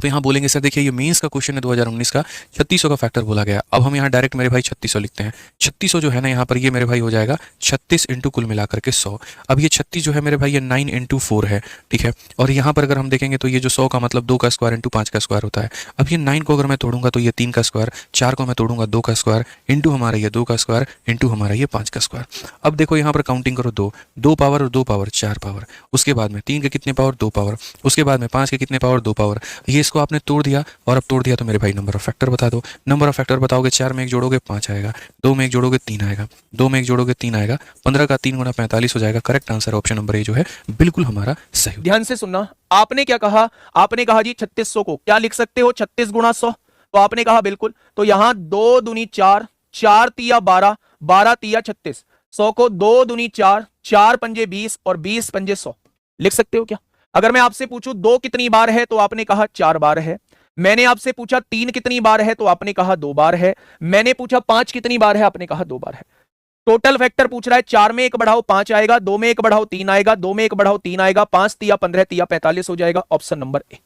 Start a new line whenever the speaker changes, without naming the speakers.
अब यहाँ बोलेंगे सर देखिए ये मेंस का क्वेश्चन है 2019 का, 3600 का फैक्टर बोला गया। अब हम यहाँ डायरेक्ट मेरे भाई 3600 लिखते हैं। 3600 जो है ना यहाँ पर ये मेरे भाई हो जाएगा 36 इंटू कुल मिलाकर के 100। अब ये 36 जो है मेरे भाई ये 9 इंटू 4 है, ठीक है। और यहाँ पर अगर हम देखेंगे तो ये जो 100 का मतलब 2 का स्क्वायर इंटू 5 का स्क्वायर होता है। अब ये 9 को अगर मैं तोड़ूंगा तो ये 3 का स्क्वायर, 4 को मैं तोड़ूंगा 2 का स्क्वायर, इंटू हमारा ये 2 का स्क्वायर, इंटू हमारा ये 5 का स्क्वायर। अब देखो यहाँ पर काउंटिंग करो, 2 पावर और 2 पावर 4 पावर, उसके बाद में 3 के कितने पावर 2 पावर, उसके बाद में 5 के कितने पावर 2 पावर। ये इसको आपने तोड़ दिया और अब तोड़ दिया तो मेरे भाई नंबर ऑफ फैक्टर बता दो। नंबर ऑफ फैक्टर बताओगे, 4 में 1 जोड़ोगे 5 आएगा, 2 में 1 जोड़ोगे 3 आएगा, 2 में 1 जोड़ोगे 3 आएगा, 15 का 3 गुना 45 हो जाएगा। Correct answer option number A जो है बिल्कुल हमारा सही।
ध्यान से सुनना, आपने क्या कहा, आपने कहा जी 3600 को क्या लिख सकते हो 36 गुणा 100, तो आपने कहा बिल्कुल। तो यहां 2 दूनी 4, 4 तिया 12, 12 तिया 36, 100 को 2 दूनी 4, 4 पंजे 20 और 20 पंजे 100 लिख सकते हो क्या? अगर मैं आपसे पूछूं 2 कितनी बार है तो आपने कहा 4 बार है। मैंने आपसे पूछा 3 कितनी बार है तो आपने कहा 2 बार है। मैंने पूछा 5 कितनी बार है, आपने कहा 2 बार है। टोटल फैक्टर पूछ रहा है, 4 में 1 बढ़ाओ 5 आएगा, 2 में 1 बढ़ाओ 3 आएगा, 2 में 1 बढ़ाओ 3 आएगा, 5 तिया 15 तिया 45 हो जाएगा। Option number A.